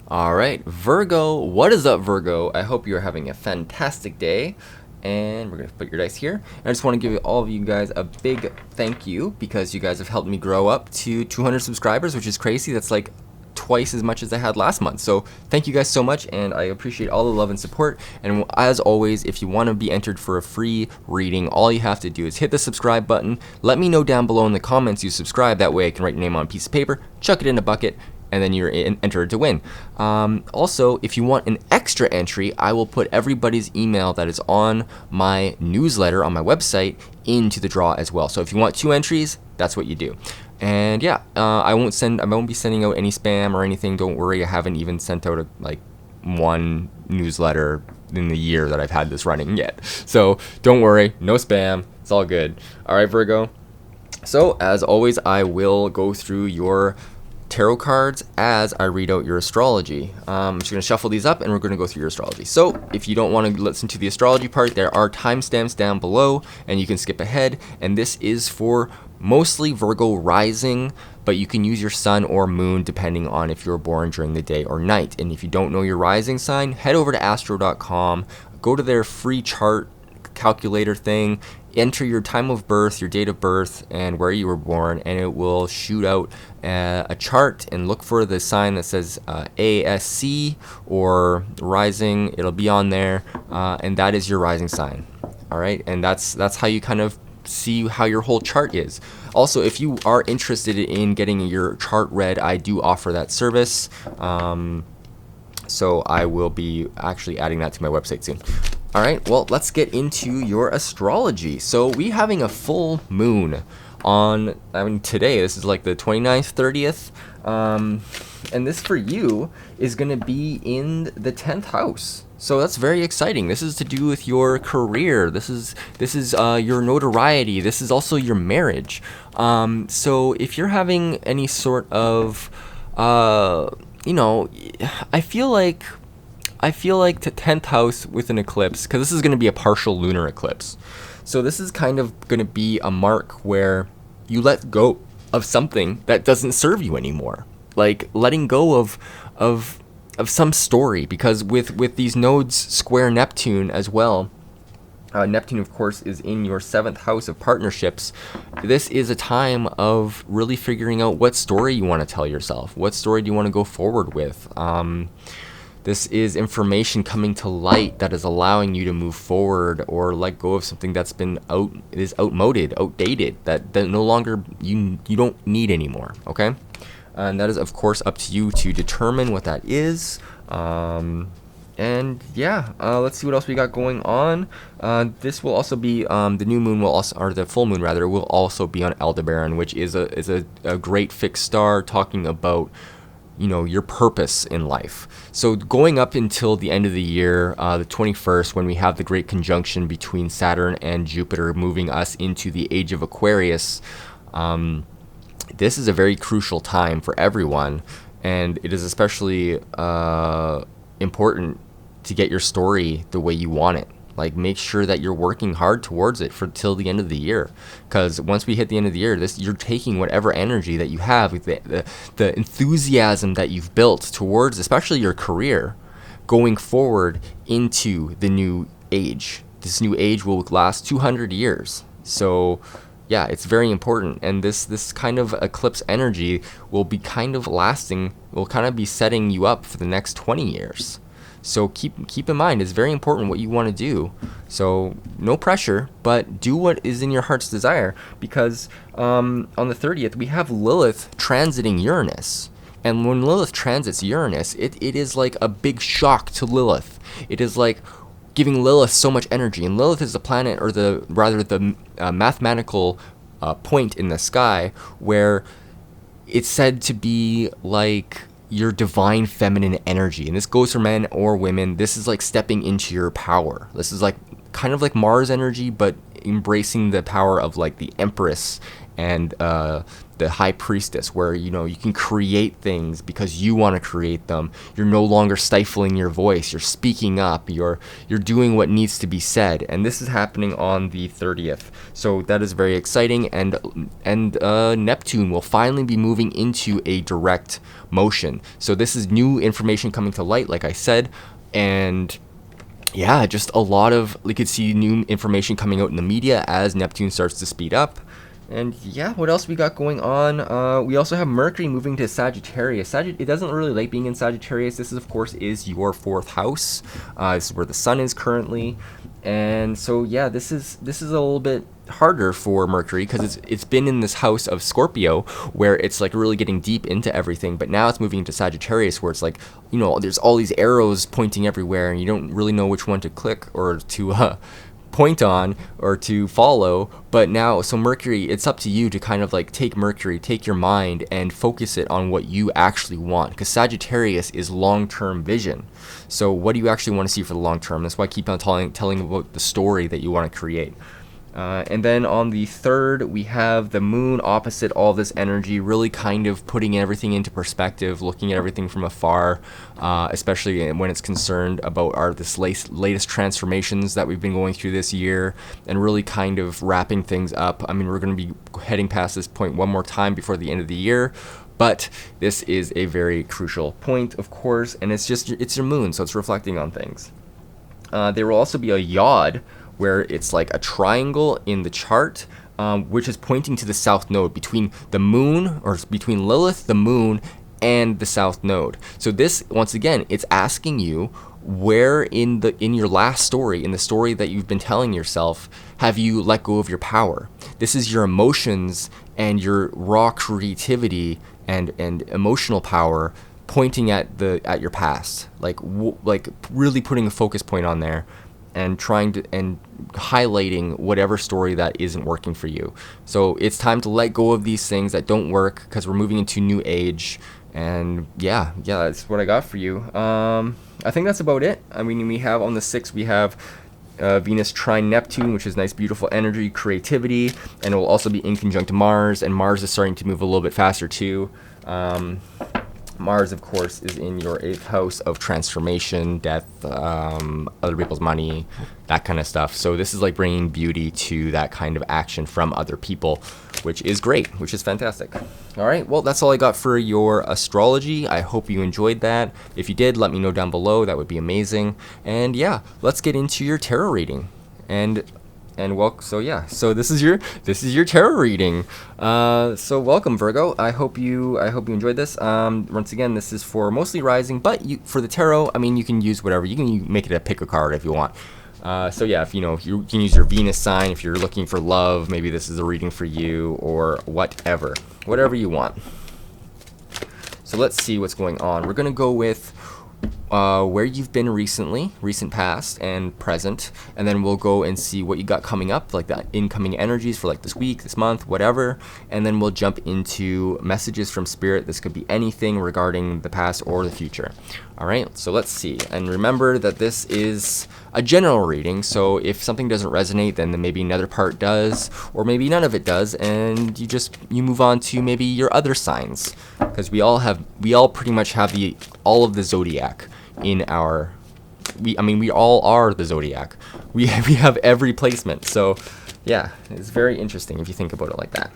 All right, Virgo, what is up, Virgo? I hope you're having a fantastic day. And we're going to put your dice here. And I just want to give all of you guys a big thank you because you guys have helped me grow up to 200 subscribers, which is crazy. That's like twice as much as I had last month. So thank you guys so much, and I appreciate all the love and support. And as always, if you want to be entered for a free reading, all you have to do is hit the subscribe button. Let me know down below in the comments you subscribe. That way I can write your name on a piece of paper, chuck it in a bucket, and then you're entered to win. Also, if you want an extra entry, I will put everybody's email that is on my newsletter on my website into the draw as well. So if you want 2 entries, that's what you do. And yeah, I won't be sending out any spam or anything. Don't worry, I haven't even sent out one newsletter in the year that I've had this running yet. So don't worry, no spam. It's all good. All right, Virgo. So as always, I will go through your tarot cards as I read out your astrology. I'm just going to shuffle these up and we're going to go through your astrology. So if you don't want to listen to the astrology part, there are timestamps down below and you can skip ahead. And this is for mostly Virgo rising, but you can use your sun or moon depending on if you're born during the day or night. And if you don't know your rising sign, head over to astro.com, go to their free chart calculator thing, enter your time of birth, your date of birth, and where you were born, and it will shoot out a chart and look for the sign that says ASC or rising. It'll be on there, and that is your rising sign. All right, and that's how you kind of see how your whole chart is. Also, if you are interested in getting your chart read, I do offer that service. So I will be actually adding that to my website soon. All right, well, let's get into your astrology. So we having a full moon on, today, this is like the 29th, 30th. And this for you is going to be in the 10th house. So that's very exciting. This is to do with your career. This is your notoriety. This is also your marriage. So if you're having any sort of, I feel like the 10th house with an eclipse, because this is going to be a partial lunar eclipse. So this is kind of going to be a mark where you let go of something that doesn't serve you anymore. Like letting go of some story, because with these nodes square Neptune as well. Neptune, of course, is in your 7th house of partnerships. This is a time of really figuring out what story you want to tell yourself. What story do you want to go forward with? This is information coming to light that is allowing you to move forward or let go of something that's been outdated, that no longer you don't need anymore. Okay, and that is of course up to you to determine what that is. And yeah, let's see what else we got going on. This will also be the new moon or the full moon rather, will also be on Aldebaran, which is a great fixed star talking about your purpose in life. So going up until the end of the year, the 21st, when we have the great conjunction between Saturn and Jupiter moving us into the age of Aquarius, this is a very crucial time for everyone, and it is especially important to get your story the way you want it. Like, make sure that you're working hard towards it till the end of the year, because once we hit the end of the year, you're taking whatever energy that you have, the enthusiasm that you've built towards, especially your career, going forward into the new age. This new age will last 200 years. So, yeah, it's very important, and this kind of eclipse energy will be kind of lasting. Will kind of be setting you up for the next 20 years. So keep in mind, it's very important what you want to do. So no pressure, but do what is in your heart's desire, because on the 30th, we have Lilith transiting Uranus. And when Lilith transits Uranus, it is like a big shock to Lilith. It is like giving Lilith so much energy. And Lilith is the planet, or the mathematical point in the sky where it's said to be like your divine feminine energy. And this goes for men or women. This is like stepping into your power. This is like kind of like Mars energy, but embracing the power of like the Empress and the High Priestess, where you know you can create things because you want to create them. You're no longer stifling your voice. You're speaking up. You're doing what needs to be said, and this is happening on the 30th. So that is very exciting, and Neptune will finally be moving into a direct motion. So this is new information coming to light, like I said, and yeah, just a lot of, we could see new information coming out in the media as Neptune starts to speed up. And yeah, what else we got going on? We also have Mercury moving to Sagittarius. It doesn't really like being in Sagittarius. This is, of course, is your 4th house. This is where the sun is currently. And so yeah, this is a little bit harder for Mercury because it's been in this house of Scorpio where it's like really getting deep into everything, but now it's moving into Sagittarius where it's like, you know, there's all these arrows pointing everywhere and you don't really know which one to click or to point on or to follow. But now, so Mercury, it's up to you to kind of like take your mind and focus it on what you actually want, because Sagittarius is long-term vision. So what do you actually want to see for the long term? That's why I keep on telling about the story that you want to create. And then on the 3rd, we have the moon opposite all this energy, really kind of putting everything into perspective, looking at everything from afar, especially when it's concerned about this latest transformations that we've been going through this year, and really kind of wrapping things up. I mean, we're going to be heading past this point one more time before the end of the year, but this is a very crucial point, of course, and it's your moon, so it's reflecting on things. There will also be a yod, where it's like a triangle in the chart, which is pointing to the south node between the moon, or between Lilith, the moon, and the south node. So this, once again, it's asking you where in your last story, in the story that you've been telling yourself, have you let go of your power? This is your emotions and your raw creativity and emotional power pointing at your past, like really putting a focus point on there, and trying to and highlighting whatever story that isn't working for you. So it's time to let go of these things that don't work, because we're moving into new age. And yeah, that's what I got for you. I think that's about it. I mean, we have on the 6th, we have Venus trine Neptune, which is nice, beautiful energy, creativity, and it will also be in conjunct Mars, and Mars is starting to move a little bit faster too. Mars, of course, is in your 8th house of transformation, death, other people's money, that kind of stuff. So this is like bringing beauty to that kind of action from other people, which is great, which is fantastic. All right, well, that's all I got for your astrology. I hope you enjoyed that. If you did, let me know down below. That would be amazing. And yeah, let's get into your tarot reading. So this is your tarot reading. So welcome, Virgo. I hope you enjoyed this. Once again, this is for mostly rising, but for the tarot, I mean, you can use whatever. You can make it a pick a card if you want. So yeah, if you can use your Venus sign if you're looking for love. Maybe this is a reading for you, or whatever you want. So let's see what's going on. We're gonna go with where you've been recent past and present, and then we'll go and see what you got coming up, like the incoming energies for like this week, this month, whatever, and then we'll jump into messages from spirit. This could be anything regarding the past or the future. All right, so let's see. And remember that this is a general reading, so if something doesn't resonate, then maybe another part does, or maybe none of it does, and you move on to maybe your other signs, because we all pretty much have all of the zodiac in our, we all are the zodiac. We have every placement. So yeah, it's very interesting if you think about it like that.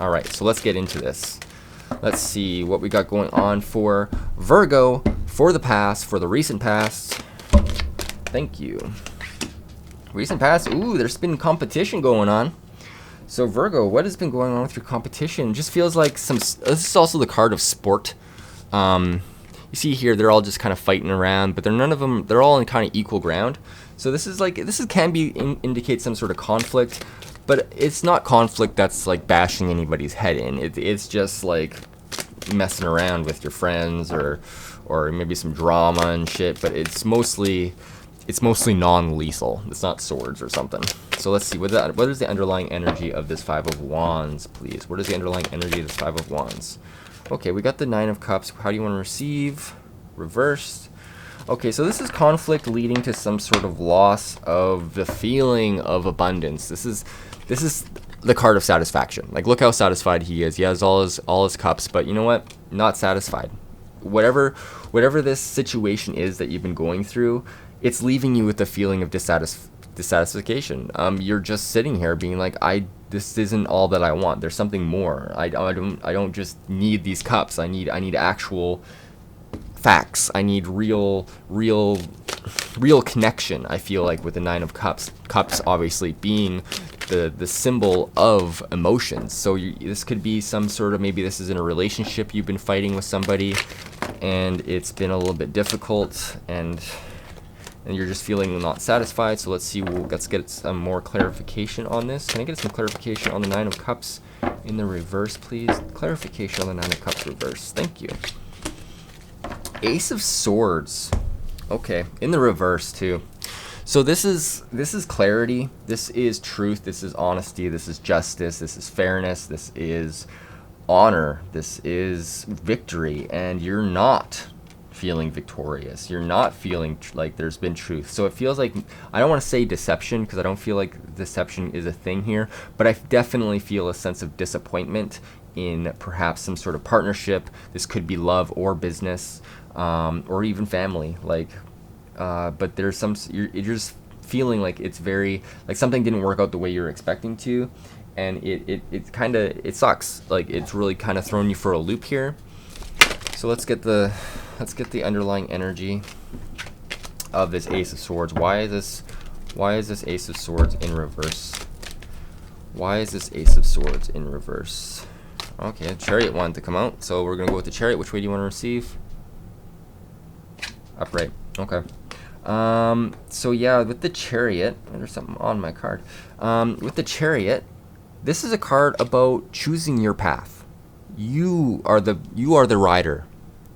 All right, so let's get into this. Let's see what we got going on for Virgo, for the recent past. Thank you. Recent past, ooh, there's been competition going on. So Virgo, what has been going on with your competition? Just feels like this is also the card of sport. You see here, they're all just kind of fighting around, but they're all in kind of equal ground. So this can indicate some sort of conflict, but it's not conflict that's like bashing anybody's head in. It's just like messing around with your friends, or maybe some drama and shit, but it's mostly non-lethal. It's not swords or something. So let's see, what is the underlying energy of this 5 of Wands, please? What is the underlying energy of this 5 of Wands? Okay, we got the 9 of Cups. How do you want to receive? Reversed. Okay, so this is conflict leading to some sort of loss of the feeling of abundance. This is the card of satisfaction. Like, look how satisfied he is. He has all his cups, but you know what? Not satisfied. Whatever this situation is that you've been going through, it's leaving you with the feeling of dissatisfaction. You're just sitting here being like, this isn't all that I want. There's something more. I don't just need these cups. I need actual facts. I need real connection. I feel like with the Nine of Cups. Cups obviously being the symbol of emotions. So this could be some sort of, maybe this is in a relationship you've been fighting with somebody, and it's been a little bit difficult, and you're just feeling not satisfied. So let's get some more clarification on this. Can I get some clarification on the Nine of Cups in the reverse, please? Clarification on the Nine of Cups reverse. Thank you. Ace of Swords. Okay, in the reverse too. So this is clarity. This is truth. This is honesty. This is justice. This is fairness. This is honor. This is victory. And you're not feeling victorious. You're not feeling like there's been truth. So it feels like, I don't want to say deception, because I don't feel like deception is a thing here, but I definitely feel a sense of disappointment in perhaps some sort of partnership. This could be love or business, or even family. Like, but there's you're just feeling like it's very, like something didn't work out the way you're expecting to, and it sucks. Like, it's really kind of thrown you for a loop here. So let's get the underlying energy of this Ace of Swords. Why is this Ace of Swords in reverse? Why is this Ace of Swords in reverse? Okay, Chariot wanted to come out, so we're gonna go with the Chariot. Which way do you want to receive? Upright. Okay. So yeah, with the Chariot, there's something on my card. With the Chariot, this is a card about choosing your path. You are the rider.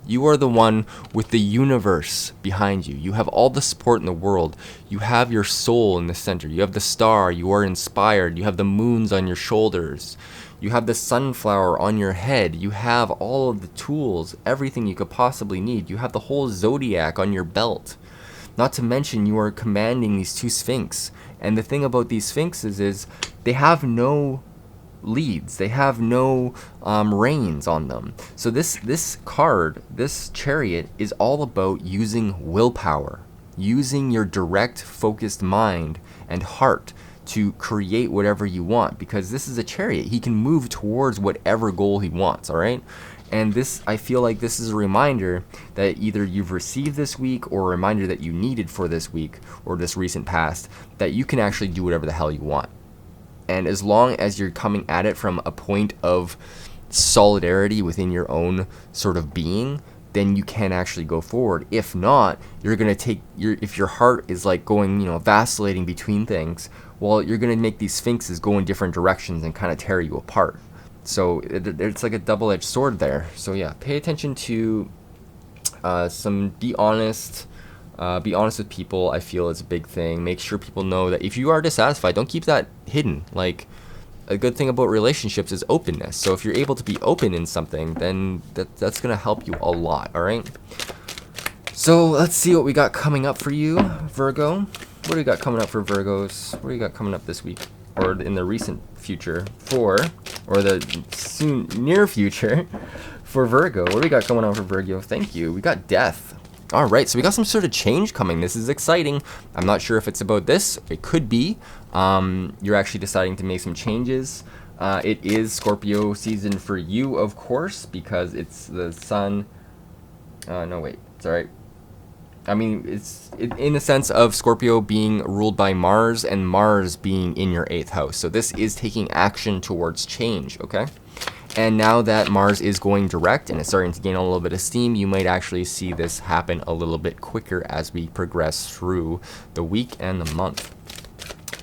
You are the one with the universe behind you. You have all the support in the world. You have your soul in the center. You have the star. You are inspired. You have the moons on your shoulders. You have the sunflower on your head. You have all of the tools, everything you could possibly need. You have the whole zodiac on your belt. Not to mention, you are commanding these two sphinx. And the thing about these sphinxes is they have no leads. They have no reins on them. So this card, this Chariot, is all about using willpower, using your direct focused mind and heart to create whatever you want, because this is a Chariot. He can move towards whatever goal he wants, all right? And this, I feel like this is a reminder that either you've received this week, or a reminder that you needed for this week or this recent past, that you can actually do whatever the hell you want. And as long as you're coming at it from a point of solidarity within your own sort of being, then you can actually go forward. If not, you're going to if your heart is like going, vacillating between things, well, you're going to make these sphinxes go in different directions and kind of tear you apart. So it's like a double-edged sword there. So yeah, pay attention to be honest. Be honest with people, I feel, is a big thing. Make sure people know that if you are dissatisfied, don't keep that hidden. Like, a good thing about relationships is openness. So if you're able to be open in something, then that's going to help you a lot, all right? So let's see what we got coming up for you, Virgo. What do we got coming up for Virgos? What do you got coming up this week? Or in the recent future or the near future for Virgo? What do we got coming on for Virgo? Thank you. We got Death. All right, so we got some sort of change coming. This is exciting. I'm not sure if it's about this. It could be. You're actually deciding to make some changes. It is Scorpio season for you, of course, because it's the sun. No, wait. It's all right. I mean, it's in the sense of Scorpio being ruled by Mars and Mars being in your 8th house. So this is taking action towards change, okay? And now that Mars is going direct and it's starting to gain a little bit of steam, you might actually see this happen a little bit quicker as we progress through the week and the month.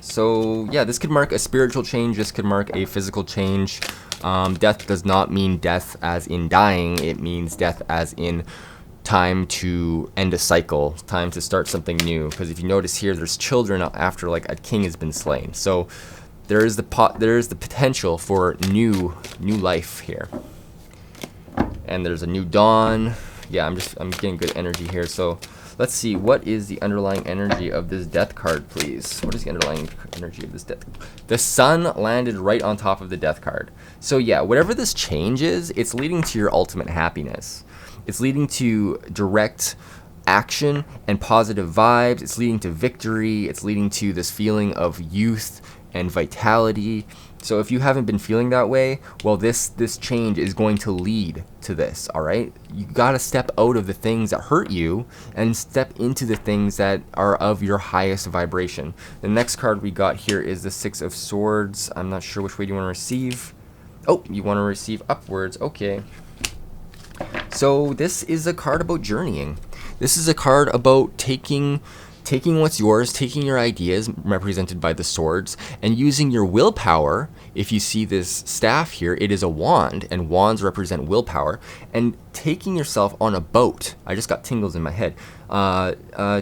So yeah, this could mark a spiritual change. This could mark a physical change. Death does not mean death as in dying. It means death as in time to end a cycle, time to start something new. Because if you notice here, there's children after like a king has been slain. So there is the potential for new life here, and there's a new dawn. Yeah, I'm getting good energy here. So let's see, what is the underlying energy of this death card, please? What is the underlying energy of this death? The sun landed right on top of the death card. So yeah, whatever this change is, it's leading to your ultimate happiness. It's leading to direct action and positive vibes. It's leading to victory. It's leading to this feeling of youth and vitality. So if you haven't been feeling that way, well, this change is going to lead to this, all right? You got to step out of the things that hurt you and step into the things that are of your highest vibration. The next card we got here is the Six of Swords. I'm not sure which way do you want to receive. Oh, you want to receive upwards. Okay. So this is a card about journeying. This is a card about taking what's yours, taking your ideas, represented by the swords, and using your willpower. If you see this staff here, it is a wand, and wands represent willpower, and taking yourself on a boat. I just got tingles in my head.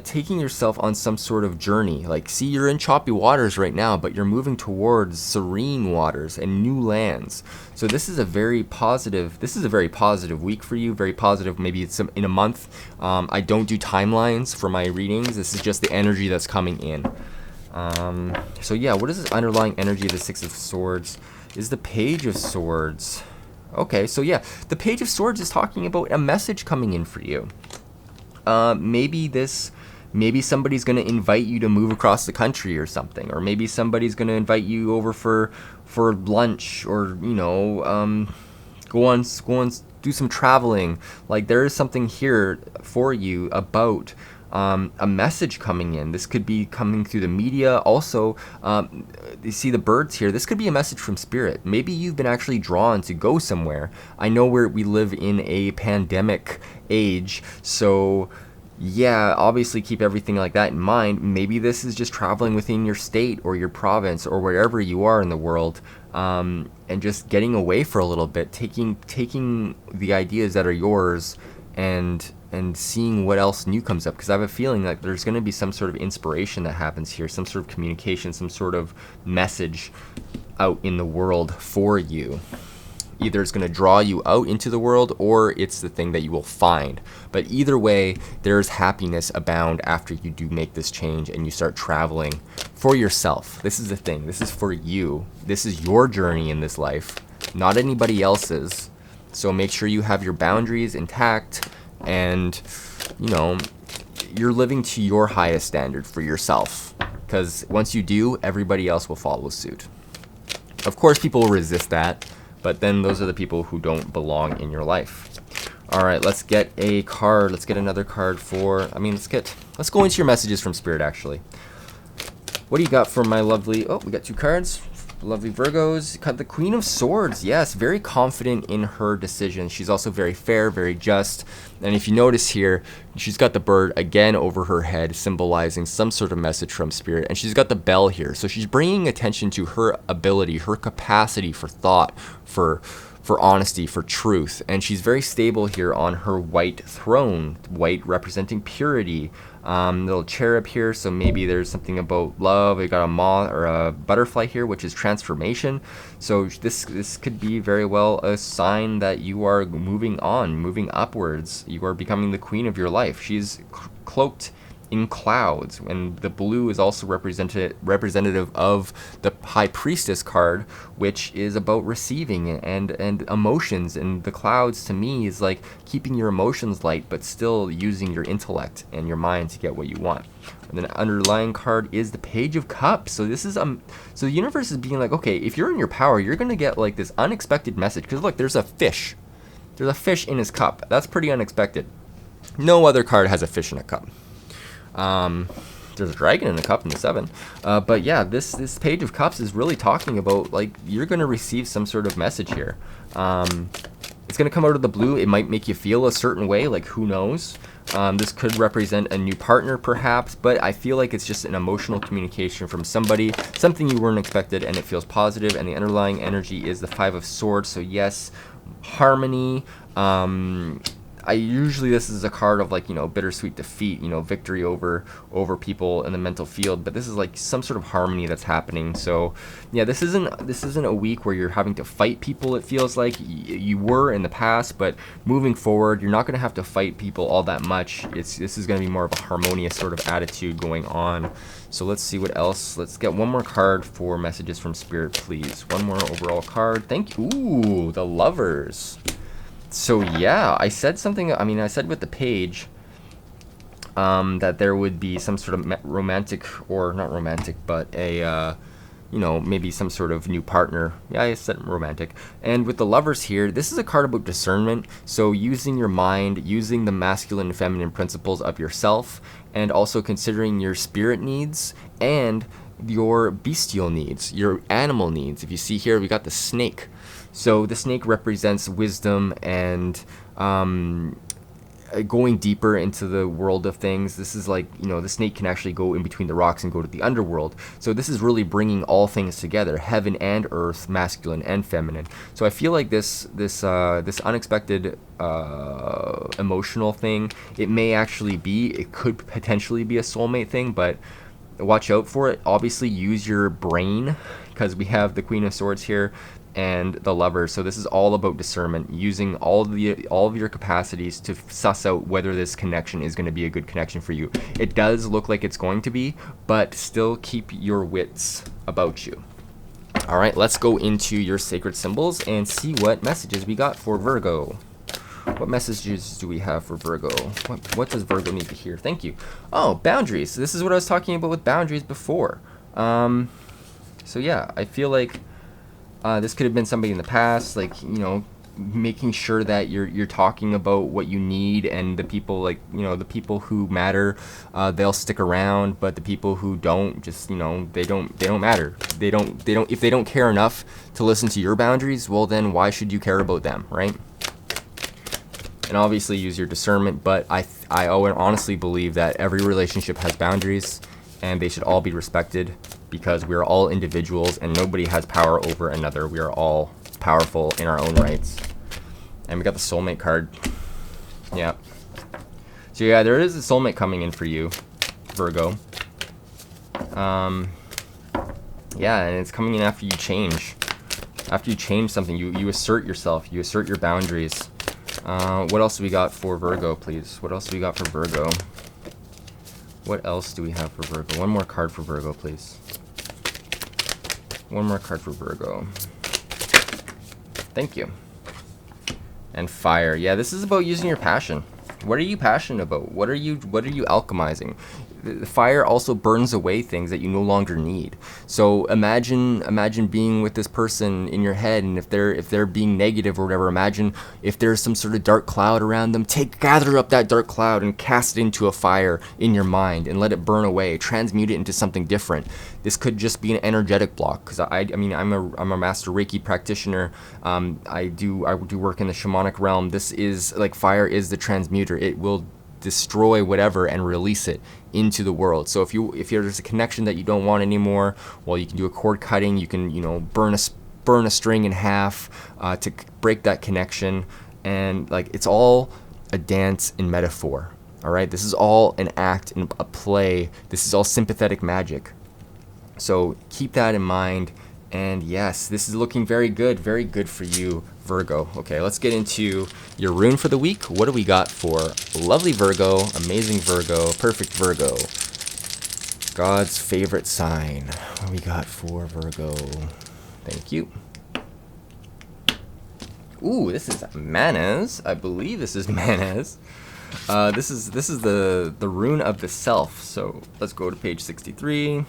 Taking yourself on some sort of journey. Like, see, you're in choppy waters right now, but you're moving towards serene waters and new lands. So this is a very positive week for you, very positive. Maybe it's in a month. I don't do timelines for my readings. This is just the energy that's coming in. So yeah, what is this underlying energy of the Six of Swords? Is the Page of Swords. Okay, so yeah, the Page of Swords is talking about a message coming in for you. Maybe somebody's going to invite you to move across the country or something, or maybe somebody's going to invite you over for lunch, or go on do some traveling. Like, there is something here for you about a message coming in. This could be coming through the media. Also, you see the birds here. This could be a message from spirit. Maybe you've been actually drawn to go somewhere. I know we live in a pandemic age, so yeah, obviously keep everything like that in mind. Maybe this is just traveling within your state or your province or wherever you are in the world, and just getting away for a little bit, taking the ideas that are yours and seeing what else new comes up, because I have a feeling that there's going to be some sort of inspiration that happens here, some sort of communication, some sort of message out in the world for you. Either it's going to draw you out into the world, or it's the thing that you will find. But either way, there's happiness abound after you do make this change and you start traveling for yourself. This is the thing. This is for you. This is your journey in this life, not anybody else's. So make sure you have your boundaries intact, and you're living to your highest standard for yourself, because once you do, everybody else will follow suit. Of course, people will resist that, but then those are the people who don't belong in your life. All right, let's get a card. Let's get another card let's go into your messages from Spirit, actually. What do you got for my lovely, we got two cards. Lovely Virgos. Got the Queen of Swords. Yes, very confident in her decisions. She's also very fair, very just. And if you notice here, she's got the bird again over her head, symbolizing some sort of message from Spirit. And she's got the bell here. So she's bringing attention to her ability, her capacity for thought, for honesty, for truth. And she's very stable here on her white throne, white representing purity. Little cherub here, so maybe there's something about love. We got a moth or a butterfly here, which is transformation. So this could be very well a sign that you are moving on, moving upwards. You are becoming the queen of your life. She's cloaked in clouds, and the blue is also representative of the High Priestess card, which is about receiving and emotions. And the clouds to me is like keeping your emotions light, but still using your intellect and your mind to get what you want. And then the underlying card is the Page of Cups. So this is so the universe is being like, okay, if you're in your power, you're gonna get like this unexpected message. Because look, there's a fish. There's a fish in his cup. That's pretty unexpected. No other card has a fish in a cup. There's a dragon in the cup in the 7, but yeah, this Page of Cups is really talking about, like, you're going to receive some sort of message here. It's going to come out of the blue. It might make you feel a certain way, like, who knows. This could represent a new partner perhaps, but I feel like it's just an emotional communication from somebody, something you weren't expected, and it feels positive. And the underlying energy is the Five of Swords. So yes, harmony, usually this is a card of like, bittersweet defeat, victory over people in the mental field, but this is like some sort of harmony that's happening. So yeah, this isn't a week where you're having to fight people. It feels like you were in the past, but moving forward, you're not going to have to fight people all that much. This is going to be more of a harmonious sort of attitude going on. So let's see what else. Let's get one more card for messages from Spirit, please. One more overall card. Thank you. Ooh, the Lovers. So yeah, I said something. I mean, I said with the page that there would be some sort of romantic, or not romantic, but a maybe some sort of new partner. Yeah, I said romantic. And with the Lovers here, this is a card about discernment. So using your mind, using the masculine and feminine principles of yourself, and also considering your spirit needs and your bestial needs, your animal needs. If you see here, we got the snake. So the snake represents wisdom and going deeper into the world of things. This is like, the snake can actually go in between the rocks and go to the underworld. So this is really bringing all things together, heaven and earth, masculine and feminine. So I feel like this unexpected emotional thing, it could potentially be a soulmate thing, but watch out for it. Obviously use your brain, because we have the Queen of Swords here and the Lovers. So this is all about discernment, using all of your capacities to suss out whether this connection is going to be a good connection for you. It does look like it's going to be, but still keep your wits about you. All right, let's go into your sacred symbols and see what messages we got for Virgo. What messages do we have for Virgo? What does Virgo need to hear? Thank you. Oh, boundaries. This is what I was talking about with boundaries before. So yeah, I feel like this could have been somebody in the past, like, making sure that you're talking about what you need, and the people, like, the people who matter, they'll stick around, but the people who don't, just, they don't matter. If they don't care enough to listen to your boundaries, well then why should you care about them, right? And obviously use your discernment, but I honestly believe that every relationship has boundaries, and they should all be respected, because we are all individuals and nobody has power over another. We are all powerful in our own rights. And we got the Soulmate card. Yeah. So yeah, there is a soulmate coming in for you, Virgo. Yeah, and it's coming in after you change. After you change something, you assert yourself, you assert your boundaries. What else do we got for Virgo, please? What else do we got for Virgo? What else do we have for Virgo? One more card for Virgo, please. One more card for Virgo. Thank you. And fire. Yeah, this is about using your passion. What are you passionate about? What are you alchemizing? The fire also burns away things that you no longer need. So imagine being with this person in your head, and if they're being negative or whatever, imagine if there's some sort of dark cloud around them, gather up that dark cloud and cast it into a fire in your mind and let it burn away, transmute it into something different. This could just be an energetic block, because I'm a master Reiki practitioner. I do work in the shamanic realm. This is like, fire is the transmuter. It will destroy whatever and release it into the world. So if there's a connection that you don't want anymore, well, you can do a cord cutting. You can burn a string in half to break that connection. And like, it's all a dance in metaphor. All right, this is all an act and a play. This is all sympathetic magic. So keep that in mind. And yes, this is looking very good for you, Virgo. Okay, let's get into your rune for the week. What do we got for lovely Virgo, amazing Virgo, perfect Virgo, God's favorite sign? What do we got for Virgo? Thank you. Ooh, this is Manaz. I believe this is Manaz. This is the rune of the self. So let's go to page 63.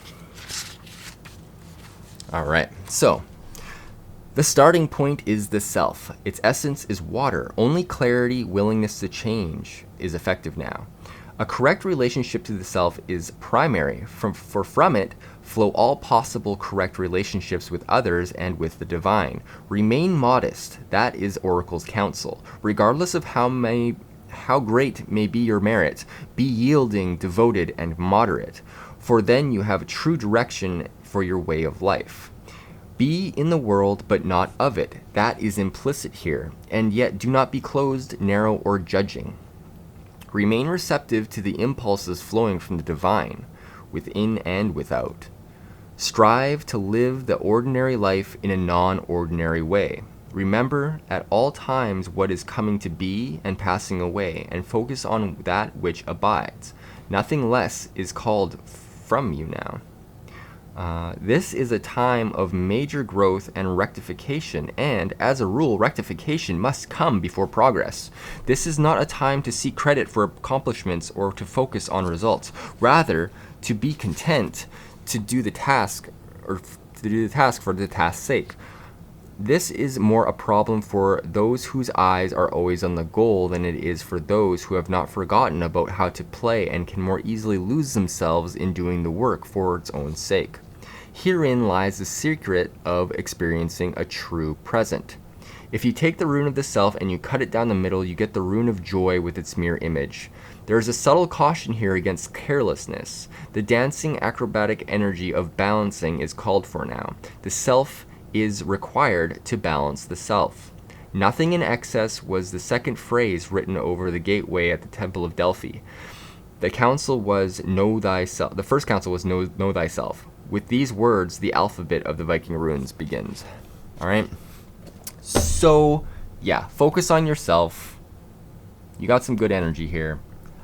All right, so the starting point is the self. Its essence is water. Only clarity, willingness to change is effective now. A correct relationship to the self is primary. From it flow all possible correct relationships with others and with the divine. Remain modest. That is Oracle's counsel. Regardless of how great may be your merit, be yielding, devoted, and moderate. For then you have a true direction for your way of life. Be in the world, but not of it. That is implicit here. And yet do not be closed, narrow, or judging. Remain receptive to the impulses flowing from the divine, within and without. Strive to live the ordinary life in a non-ordinary way. Remember at all times what is coming to be and passing away, and focus on that which abides. Nothing less is called from you now. This is a time of major growth and rectification, and as a rule, rectification must come before progress. This is not a time to seek credit for accomplishments or to focus on results. Rather, to be content to do the task, or to do the task for the task's sake. This is more a problem for those whose eyes are always on the goal than it is for those who have not forgotten about how to play and can more easily lose themselves in doing the work for its own sake. Herein lies the secret of experiencing a true present. If you take the rune of the self and you cut it down the middle, you get the rune of joy with its mirror image. There is a subtle caution here against carelessness. The dancing acrobatic energy of balancing is called for now. The self is required to balance the self. Nothing in excess was the second phrase written over the gateway at the Temple of Delphi. The counsel was know thyself. The first counsel was know thyself. With these words, the alphabet of the Viking runes begins. All right. So, yeah, focus on yourself. You got some good energy here.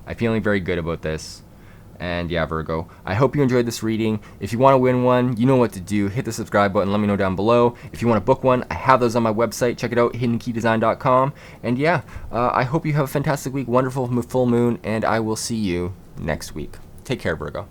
I'm feeling very good about this. And yeah, Virgo, I hope you enjoyed this reading. If you want to win one, you know what to do. Hit the subscribe button. Let me know down below. If you want to book one, I have those on my website. Check it out, hiddenkeydesign.com. And yeah, I hope you have a fantastic week, wonderful full moon, and I will see you next week. Take care, Virgo.